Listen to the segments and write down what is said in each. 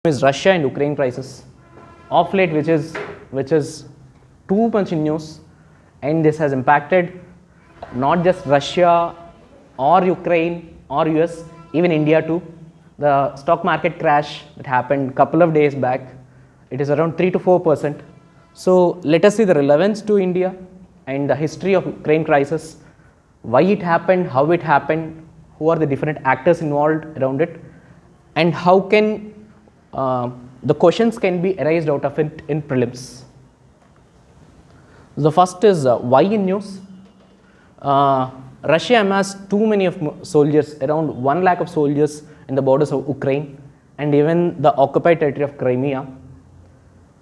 is Russia and Ukraine crisis of late, which is too much in news, and this has impacted not just Russia or Ukraine or US, even India too. The stock market crash that happened a couple of days back, it is around 3 to 4%. So let us see the relevance to India and the history of Ukraine crisis, why it happened, how it happened, who are the different actors involved around it, and how can the questions can be arised out of it in prelims. The first is why in news. Russia amassed too many of soldiers, around 1 lakh of soldiers in the borders of Ukraine and even the occupied territory of Crimea.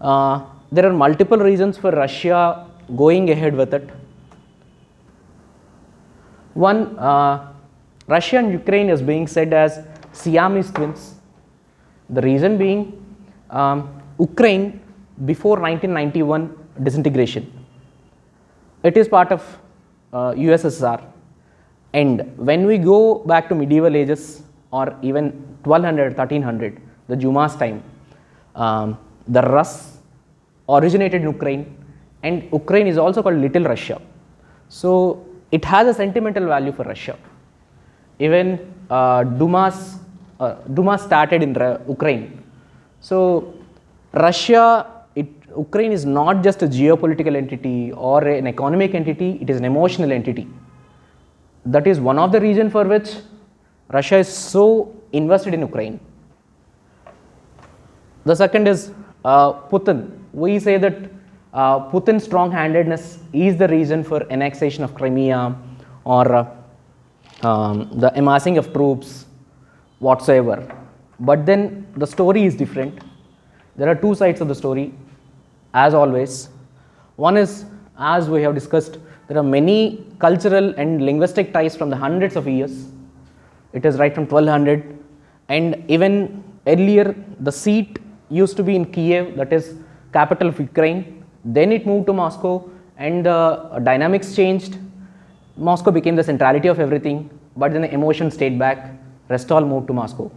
There are multiple reasons for Russia going ahead with it. One, Russia and Ukraine is being said as Siamese twins. The reason being, Ukraine before 1991 disintegration, it is part of USSR, and when we go back to medieval ages or even 1200, 1300, the Juma's time, the Rus originated in Ukraine, and Ukraine is also called Little Russia. So it has a sentimental value for Russia. Even Duma started in Ukraine. So Ukraine is not just a geopolitical entity or an economic entity, it is an emotional entity. That is one of the reasons for which Russia is so invested in Ukraine. The second is Putin. We say that Putin's strong-handedness is the reason for annexation of Crimea or the amassing of troops whatsoever. But then the story is different. There are two sides of the story, as always. One is, as we have discussed, there are many cultural and linguistic ties from the hundreds of years. It is right from 1200, and even earlier the seat used to be in Kiev, that is capital of Ukraine. Then it moved to Moscow, and the dynamics changed. Moscow became the centrality of everything, but then the emotion stayed back. Rest all moved to Moscow.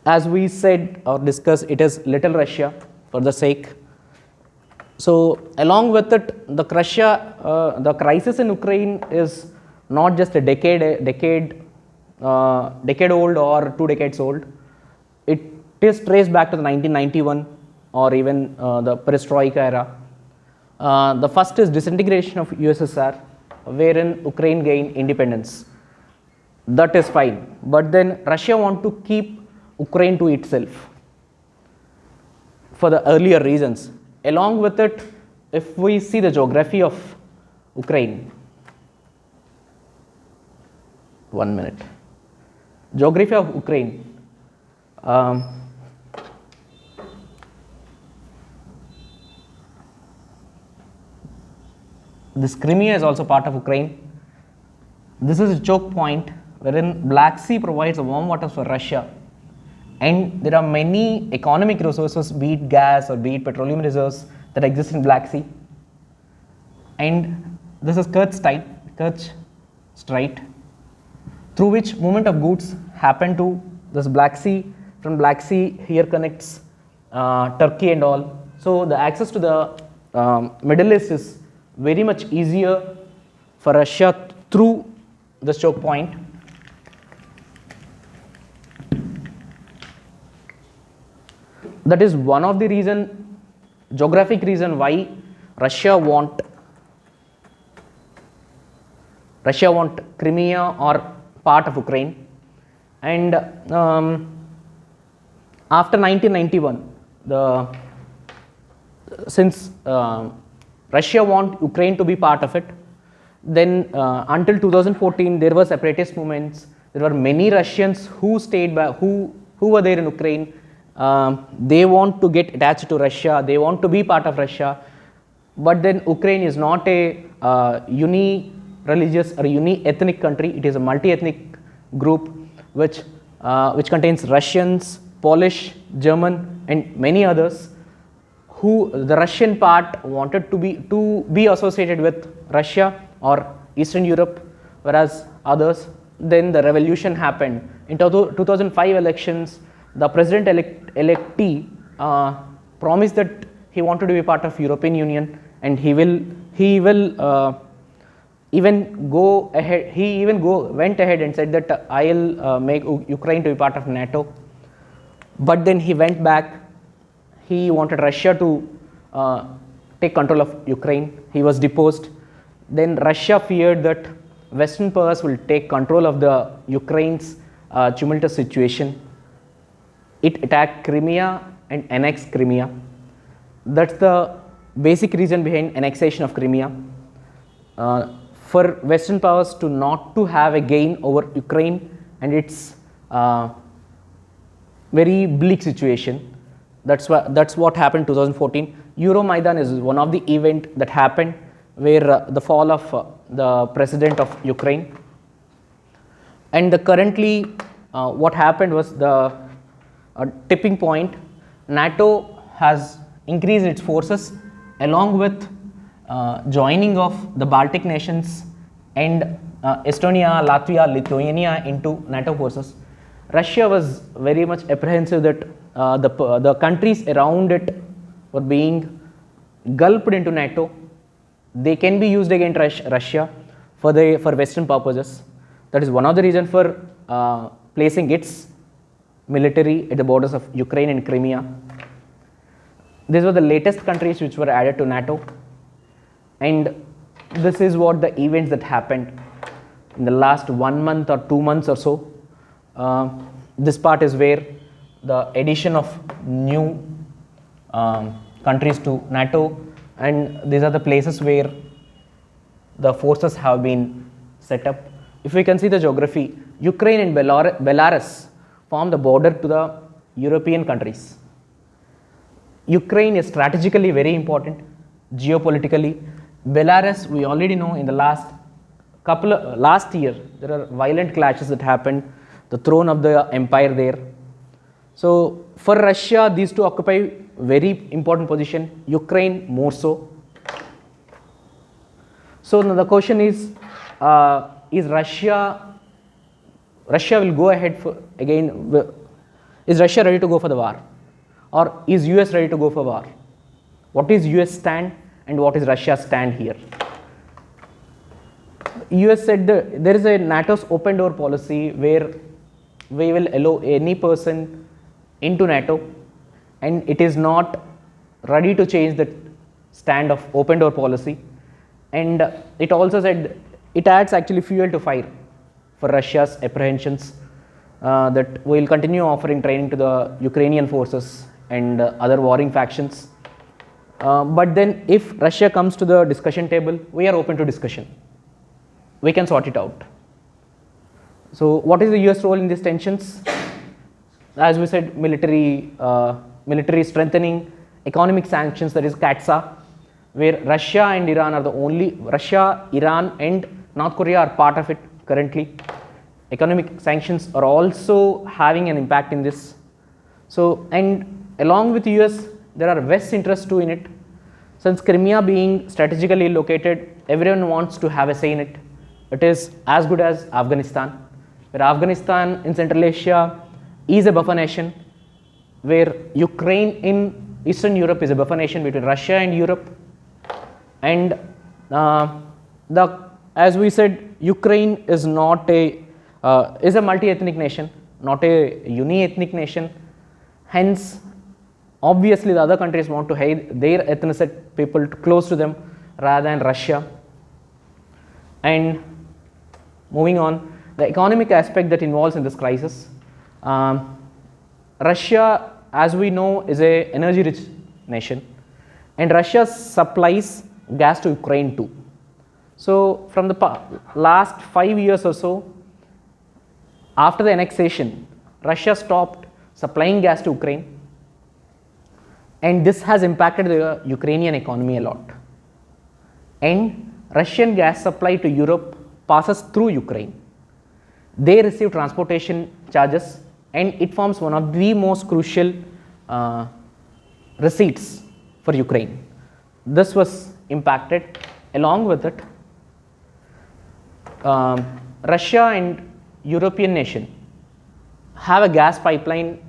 As we said or discussed, it is Little Russia for the sake. So along with it, the crisis in Ukraine is not just a decade old or 2 decades old. It is traced back to the 1991 or even the Perestroika era. The first is disintegration of USSR, wherein Ukraine gained independence. That is fine, but then Russia want to keep Ukraine to itself for the earlier reasons. Along with it, if we see the geography of Ukraine, 1 minute. Geography of Ukraine. This Crimea is also part of Ukraine. This is a choke point wherein Black Sea provides the warm waters for Russia, and there are many economic resources, be it gas or be it petroleum reserves, that exist in Black Sea. And this is Kerch Strait, through which movement of goods happen to this Black Sea. From Black Sea here connects Turkey and all. So the access to the Middle East is very much easier for Russia through this choke point. That is one of the geographic reason why Russia want Crimea or part of Ukraine. And after 1991, since Russia want Ukraine to be part of it, then until 2014 there were separatist movements. There were many Russians who stayed back, who were there in Ukraine. They want to get attached to Russia, they want to be part of Russia, but then Ukraine is not a uni-religious or uni-ethnic country. It is a multi-ethnic group which contains Russians, Polish, German and many others, who the Russian part wanted to be associated with Russia or Eastern Europe, whereas others, then the revolution happened. In 2005 elections, the president-electee promised that he wanted to be part of European Union, and he will even go ahead. He even went ahead and said that I'll make Ukraine to be part of NATO. But then he went back. He wanted Russia to take control of Ukraine. He was deposed. Then Russia feared that Western powers will take control of the Ukraine's tumultuous situation. It attacked Crimea and annexed Crimea. That's the basic reason behind annexation of Crimea. For Western powers to not to have a gain over Ukraine and its very bleak situation. That's what happened in 2014. Euromaidan is one of the event that happened where the fall of the president of Ukraine. And currently what happened was the tipping point. NATO has increased its forces along with joining of the Baltic nations and Estonia, Latvia, Lithuania into NATO forces. Russia was very much apprehensive that the countries around it were being gulped into NATO. They can be used against Russia for Western purposes. That is one of the reasons for placing its military at the borders of Ukraine and Crimea. These were the latest countries which were added to NATO, and this is what the events that happened in the last 1 month or 2 months or so. This part is where the addition of new countries to NATO, and these are the places where the forces have been set up. If we can see the geography, Ukraine and Belarus form the border to the European countries. Ukraine is strategically very important, geopolitically. Belarus, we already know in the last year, there are violent clashes that happened, the throne of the empire there. So for Russia, these two occupy very important position, Ukraine more so. So now the question is Russia will go ahead is Russia ready to go for the war? Or is US ready to go for war? What is US stand and what is Russia's stand here? US said there is a NATO's open door policy where we will allow any person into NATO, and it is not ready to change the stand of open door policy. And it also said it adds actually fuel to fire for Russia's apprehensions that we will continue offering training to the Ukrainian forces and other warring factions. But then if Russia comes to the discussion table, we are open to discussion. We can sort it out. So what is the US role in these tensions? As we said, military strengthening, economic sanctions, that is CATSA, where Russia and Iran are the only, Russia, Iran and North Korea are part of it currently. Economic sanctions are also having an impact in this. So, and along with US, there are West interests too in it. Since Crimea being strategically located, everyone wants to have a say in it. It is as good as Afghanistan, where Afghanistan in Central Asia is a buffer nation, where Ukraine in Eastern Europe is a buffer nation between Russia and Europe. And as we said, Ukraine is not is a multi-ethnic nation, not a uni-ethnic nation. Hence, obviously, the other countries want to hide their ethnic people close to them rather than Russia. And moving on, the economic aspect that involves in this crisis. Russia, as we know, is an energy-rich nation, and Russia supplies gas to Ukraine too. So, from the last 5 years or so, after the annexation, Russia stopped supplying gas to Ukraine, and this has impacted the Ukrainian economy a lot. And Russian gas supply to Europe passes through Ukraine. They receive transportation charges, and it forms one of the most crucial receipts for Ukraine. This was impacted. Along with it, Russia and European nation have a gas pipeline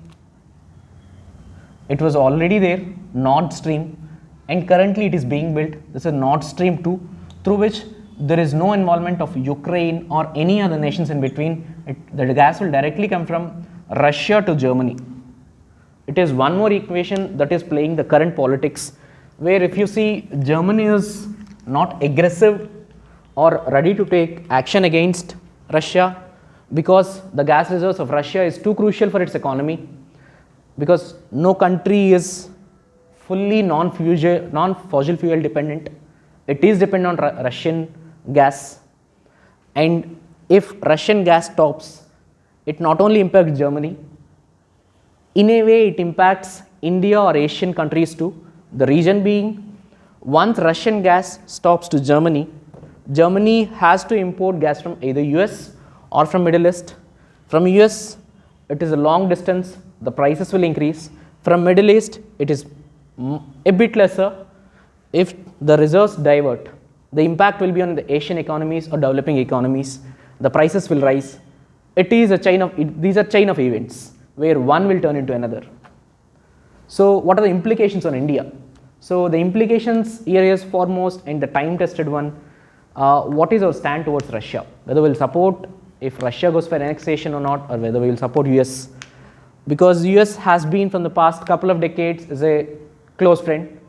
It was already there, Nord Stream, and currently it is being built. This is Nord Stream 2, through which there is no involvement of Ukraine or any other nations in between. The gas will directly come from Russia to Germany. It is one more equation that is playing the current politics, where if you see Germany is not aggressive or ready to take action against Russia because the gas reserves of Russia is too crucial for its economy, because no country is fully non-fossil fuel dependent. It is dependent on Russian gas, and if Russian gas stops, it not only impacts Germany, in a way it impacts India or Asian countries too. The reason being, once Russian gas stops to Germany, Germany has to import gas from either US or from Middle East. From US, it is a long distance, the prices will increase. From Middle East, it is a bit lesser. If the reserves divert, the impact will be on the Asian economies or developing economies. The prices will rise. These are chain of events where one will turn into another. So what are the implications on India? So the implications here is foremost, and the time tested one, what is our stand towards Russia? Whether we will support if Russia goes for annexation or not, or whether we will support US. Because US has been from the past couple of decades is a close friend.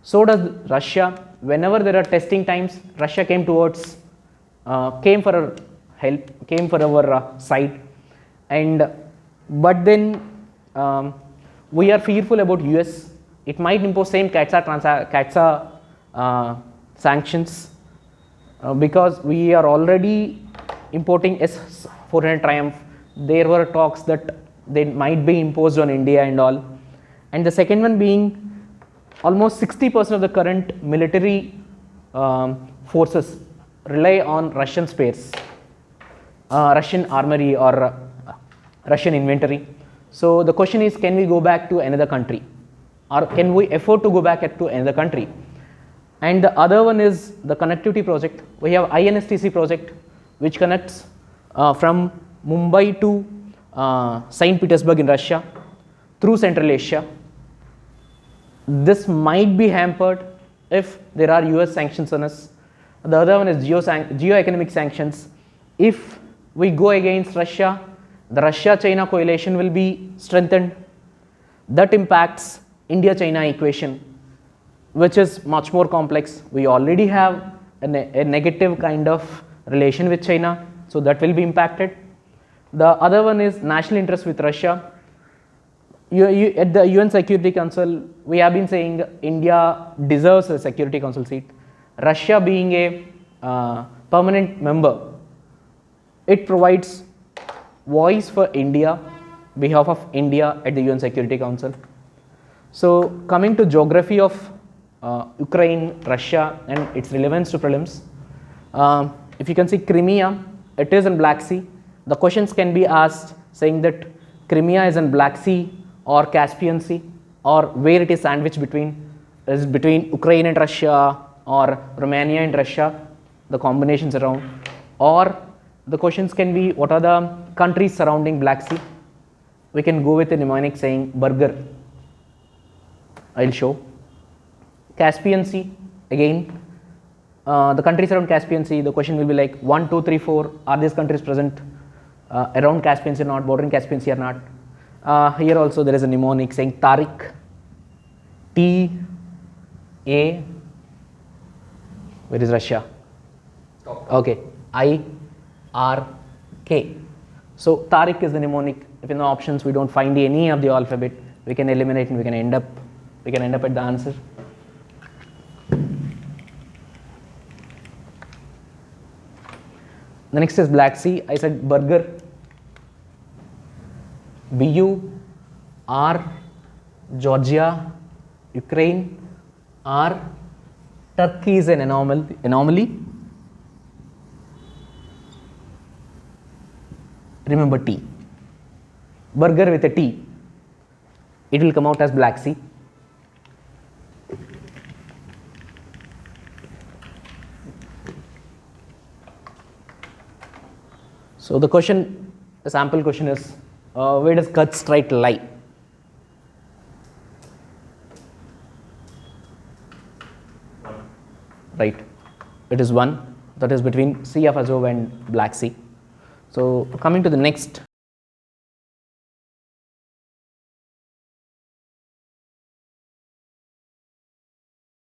So does Russia. Whenever there are testing times, Russia came for our help, came for our side. But then we are fearful about US. It might impose same CATSA sanctions because we are already importing S-400 Triumph. There were talks that they might be imposed on India and all. And the second one being, almost 60% of the current military forces rely on Russian spares, Russian armory or Russian inventory. So the question is, can we go back to another country, or can we afford to go back to another country? And the other one is the connectivity project. We have INSTC project, which connects from Mumbai to St. Petersburg in Russia through Central Asia. This might be hampered if there are US sanctions on us. The other one is geo-economic sanctions. If we go against Russia, the Russia-China coalition will be strengthened. That impacts India-China equation, which is much more complex. We already have a negative kind of relation with China, so that will be impacted. The other one is national interest with Russia. At the UN Security Council, we have been saying India deserves a Security Council seat. Russia being a permanent member, it provides voice for India, behalf of India at the UN Security Council. So coming to geography of Ukraine, Russia and its relevance to prelims, if you can see Crimea, it is in Black Sea. The questions can be asked saying that Crimea is in Black Sea or Caspian Sea, or where it is sandwiched between. Is between Ukraine and Russia or Romania and Russia, the combinations around. Or the questions can be, what are the countries surrounding Black Sea? We can go with a mnemonic saying burger. I'll show. Caspian Sea, again, the countries around Caspian Sea, the question will be like 1, 2, 3, 4, are these countries present around Caspian Sea or not, bordering Caspian Sea or not? Here also there is a mnemonic saying Tariq, T-A, where is Russia? Okay, I-R-K. So Tariq is the mnemonic. If in the options we don't find any of the alphabet, we can eliminate and we can end up at the answer. The next is Black Sea. I said burger. B-U-R, Georgia, Ukraine, R, Turkey is an anomaly. Remember T. Burger with a T. It will come out as Black Sea. So the question, the sample question is, where does Kutch Strait lie? right? It is one, that is between Sea of Azov and Black Sea. So coming to the next